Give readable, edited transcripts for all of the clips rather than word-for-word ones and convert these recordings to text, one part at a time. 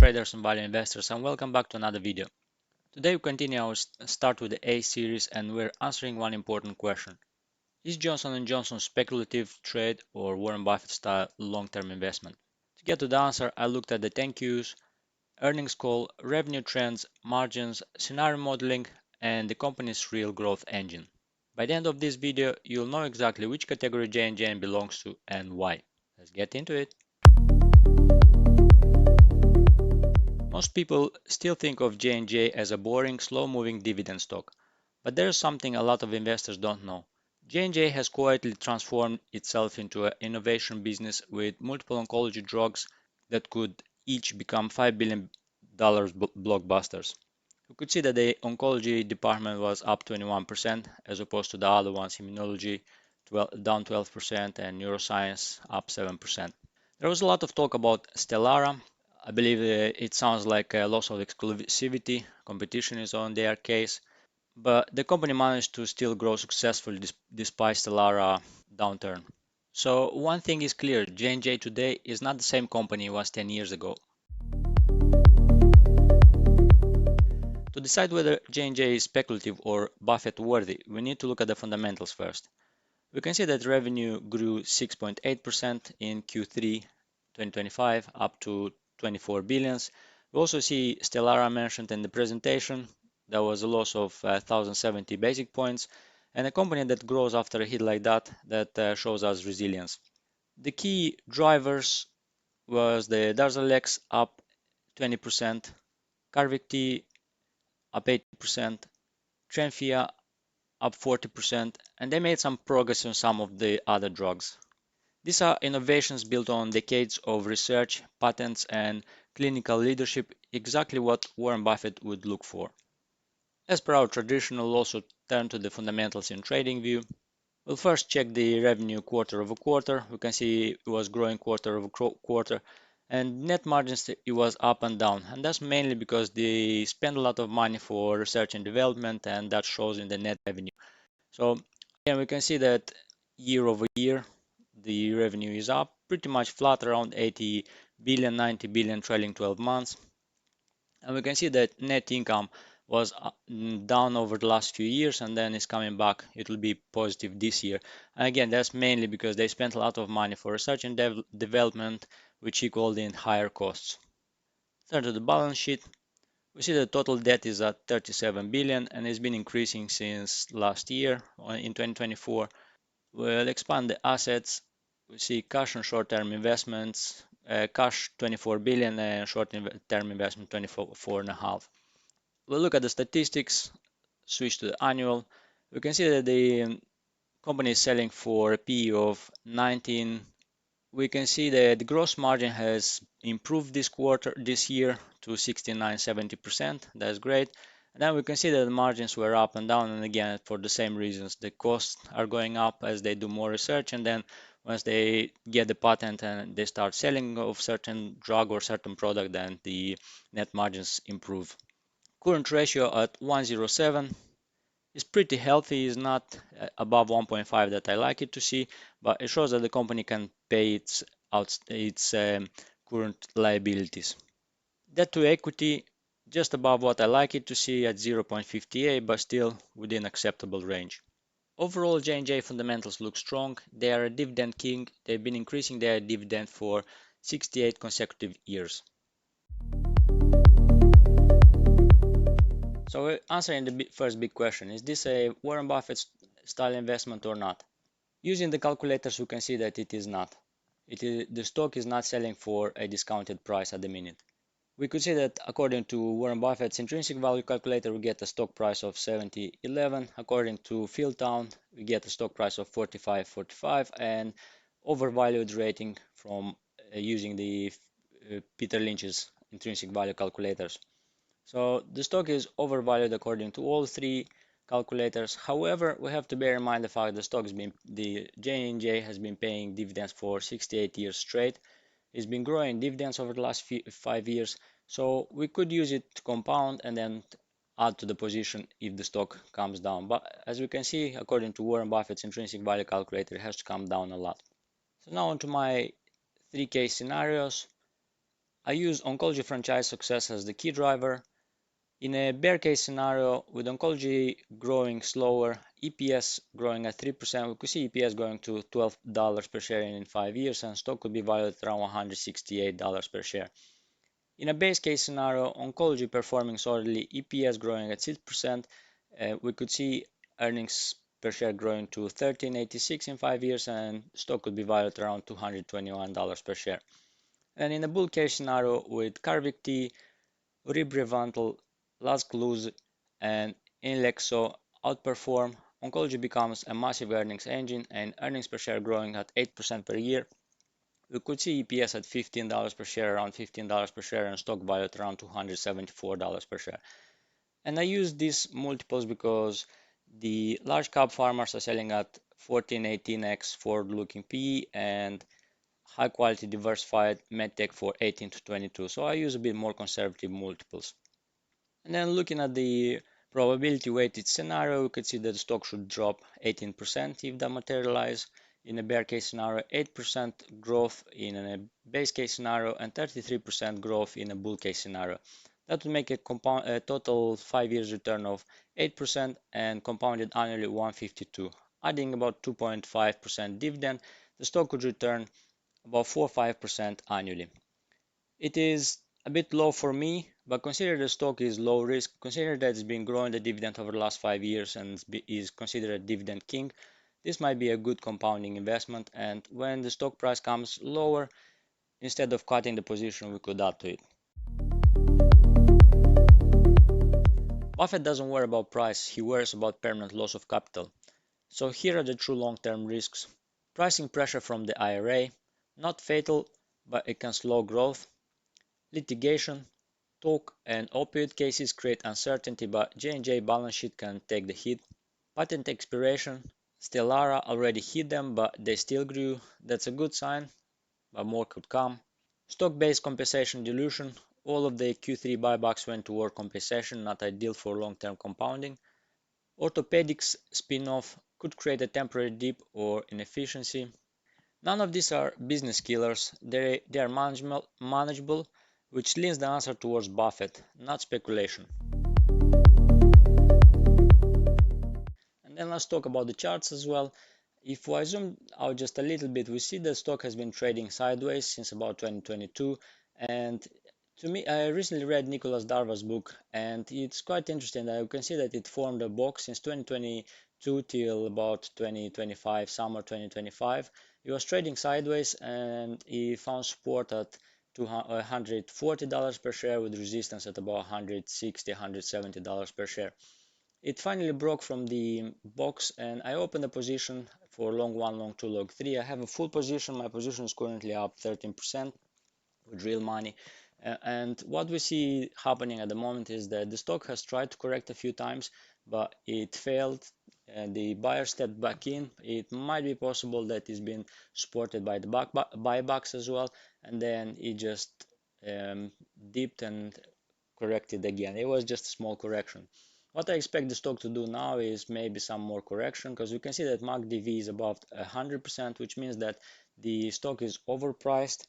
traders and value investors, and welcome back to another video. Today we continue our start with the A series, and we're answering one important question. Is Johnson & Johnson speculative trade or Warren Buffett-style long-term investment? To get to the answer, I looked at the 10Qs, earnings call, revenue trends, margins, scenario modeling, and the company's real growth engine. By the end of this video, you'll know exactly which category JNJ belongs to and why. Let's get into it. Most people still think of JNJ as a boring, slow-moving dividend stock, but there's something a lot of investors don't know. JNJ has quietly transformed itself into an innovation business with multiple oncology drugs that could each become $5 billion blockbusters. You could see that the oncology department was up 21% as opposed to the other ones, immunology down 12% and neuroscience up 7%. There was a lot of talk about STELARA. I believe it sounds like a loss of exclusivity. Competition is on their case, but the company managed to still grow successfully despite STELARA downturn. So one thing is clear, JNJ today is not the same company it was 10 years ago. To decide whether JNJ is speculative or Buffett worthy, we need to look at the fundamentals first. We can see that revenue grew 6.8% in Q3 2025 up to 24 billions. We also see STELARA mentioned in the presentation. There was a loss of 1,070 basic points, and a company that grows after a hit like that shows us resilience. The key drivers was the DARZALEX up 20%, CARVYKTI up 80%, TREMFYA up 40%, and they made some progress on some of the other drugs. These are innovations built on decades of research, patents, and clinical leadership, exactly what Warren Buffett would look for. As per our tradition, we'll also turn to the fundamentals in trading view. We'll first check the revenue quarter over quarter. We can see it was growing quarter over quarter, and net margins it was up and down, and that's mainly because they spend a lot of money for research and development, and that shows in the net revenue. So again, we can see that year over year the revenue is up pretty much flat around 80 billion, 90 billion trailing 12 months. And we can see that net income was down over the last few years and then is coming back. It will be positive this year. And again, that's mainly because they spent a lot of money for research and development, which equaled in higher costs. Turn to the balance sheet. We see the total debt is at 37 billion and it's been increasing since last year in 2024. We'll expand the assets. We see cash and short-term investments, cash 24 billion and short-term investment 24.5. We'll look at the statistics, switch to the annual. We can see that the company is selling for a PE of 19. We can see that the gross margin has improved this year to 69-70%. That's great. And then we can see that the margins were up and down, and again for the same reasons. The costs are going up as they do more research, and then once they get the patent and they start selling of certain drug or certain product, then the net margins improve. Current ratio at 107 is pretty healthy. Is not above 1.5 that I like it to see, but it shows that the company can pay its current liabilities. Debt to equity just above what I like it to see at 0.58, but still within acceptable range. Overall, J&J fundamentals look strong. They are a dividend king. They've been increasing their dividend for 68 consecutive years. So we're answering the first big question. Is this a Warren Buffett style investment or not? Using the calculators, we can see that it is not. The stock is not selling for a discounted price at the minute. We could see that according to Warren Buffett's intrinsic value calculator, we get a stock price of 70.11. According to Philtown, we get a stock price of 45.45 and overvalued rating from using the Peter Lynch's intrinsic value calculators. So the stock is overvalued according to all three calculators. However, we have to bear in mind the fact the JNJ has been paying dividends for 68 years straight. It's been growing dividends over the last 5 years, so we could use it to compound and then add to the position if the stock comes down. But as we can see, according to Warren Buffett's intrinsic value calculator, it has to come down a lot. So now onto my 3 case scenarios. I use oncology franchise success as the key driver. In a bear case scenario, with oncology growing slower, EPS growing at 3%, we could see EPS going to $12 per share in 5 years, and stock could be valued at around $168 per share. In a base case scenario, oncology performing solidly, EPS growing at 6%, we could see earnings per share growing to $13.86 in 5 years, and stock could be valued around $221 per share. And in a bull case scenario with CARVYKTI, RYBREVANT, LAZCLUZE, and INLEXZO outperform, oncology becomes a massive earnings engine and earnings per share growing at 8% per year. We could see EPS at $15 per share, around $15 per share, and stock value at around $274 per share. And I use these multiples because the large cap farmers are selling at 14-18x forward-looking PE and high quality diversified medtech for 18 to 22. So I use a bit more conservative multiples. And then looking at the probability weighted scenario, we could see that the stock should drop 18% if that materialize. In a bear case scenario, 8% growth in a base case scenario, and 33% growth in a bull case scenario. That would make a total 5 years return of 8% and compounded annually 152. Adding about 2.5% dividend, the stock could return about 4-5% annually. It is a bit low for me, but consider the stock is low risk, consider that it's been growing the dividend over the last 5 years and is considered a dividend king. This might be a good compounding investment, and when the stock price comes lower, instead of cutting the position, we could add to it. Buffett doesn't worry about price, he worries about permanent loss of capital. So here are the true long-term risks. Pricing pressure from the IRA, not fatal, but it can slow growth. Litigation, talk and opioid cases create uncertainty, but J&J balance sheet can take the hit. Patent expiration, STELARA already hit them, but they still grew. That's a good sign, but more could come. Stock-based compensation dilution, all of the Q3 buybacks went toward compensation, not ideal for long-term compounding. Orthopedics spin-off could create a temporary dip or inefficiency. None of these are business killers, they are manageable, which leans the answer towards Buffett, not speculation. And then let's talk about the charts as well. If I zoom out just a little bit, we see the stock has been trading sideways since about 2022. And to me, I recently read Nicholas Darvas' book, and it's quite interesting that you can see that it formed a box since 2022 till about 2025, summer 2025. He was trading sideways and he found support at $140 per share with resistance at about $160, $170 per share. It finally broke from the box and I opened a position for long 1, long 2, long 3. I have a full position. My position is currently up 13% with real money. And what we see happening at the moment is that the stock has tried to correct a few times, but it failed. And the buyer stepped back in. It might be possible that it's been supported by the buybacks as well, and then it just dipped and corrected again. It was just a small correction. What I expect the stock to do now is maybe some more correction, because you can see that MACD is above 100%, which means that the stock is overpriced.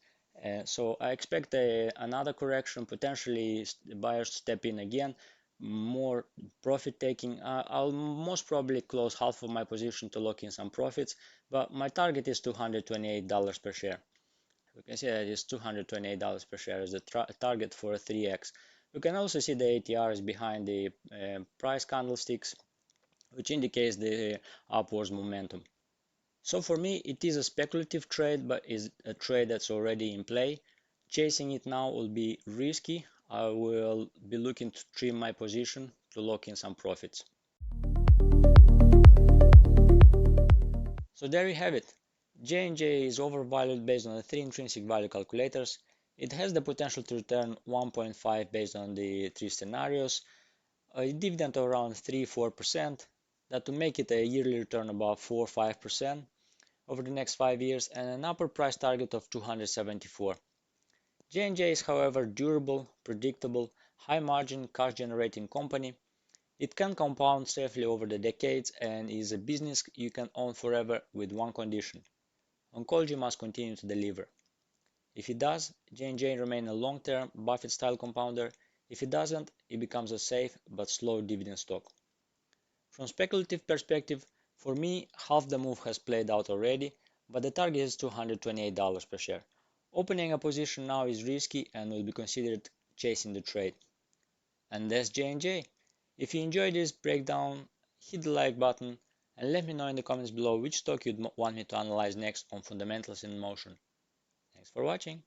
So I expect another correction, potentially the buyers step in again, more profit taking. I'll most probably close half of my position to lock in some profits, but my target is $228 per share. You can see that it's $228 per share as the target for a 3x. You can also see the ATR is behind the price candlesticks, which indicates the upwards momentum. So for me, it is a speculative trade, but is a trade that's already in play. Chasing it now will be risky. I will be looking to trim my position to lock in some profits. So there you have it. J&J is overvalued based on the 3 intrinsic value calculators. It has the potential to return 1.5 based on the 3 scenarios, a dividend of around 3-4%, that to make it a yearly return about 4-5% over the next 5 years, and an upper price target of 274. J&J is, however, durable, predictable, high margin, cash generating company. It can compound safely over the decades and is a business you can own forever with one condition: oncology must continue to deliver. If it does, J&J remains a long-term Buffett-style compounder. If it doesn't, it becomes a safe but slow dividend stock. From speculative perspective, for me, half the move has played out already, but the target is $228 per share. Opening a position now is risky and will be considered chasing the trade. And that's J&J. If you enjoyed this breakdown, hit the like button and let me know in the comments below which stock you'd want me to analyze next on Fundamentals in Motion. Thanks for watching.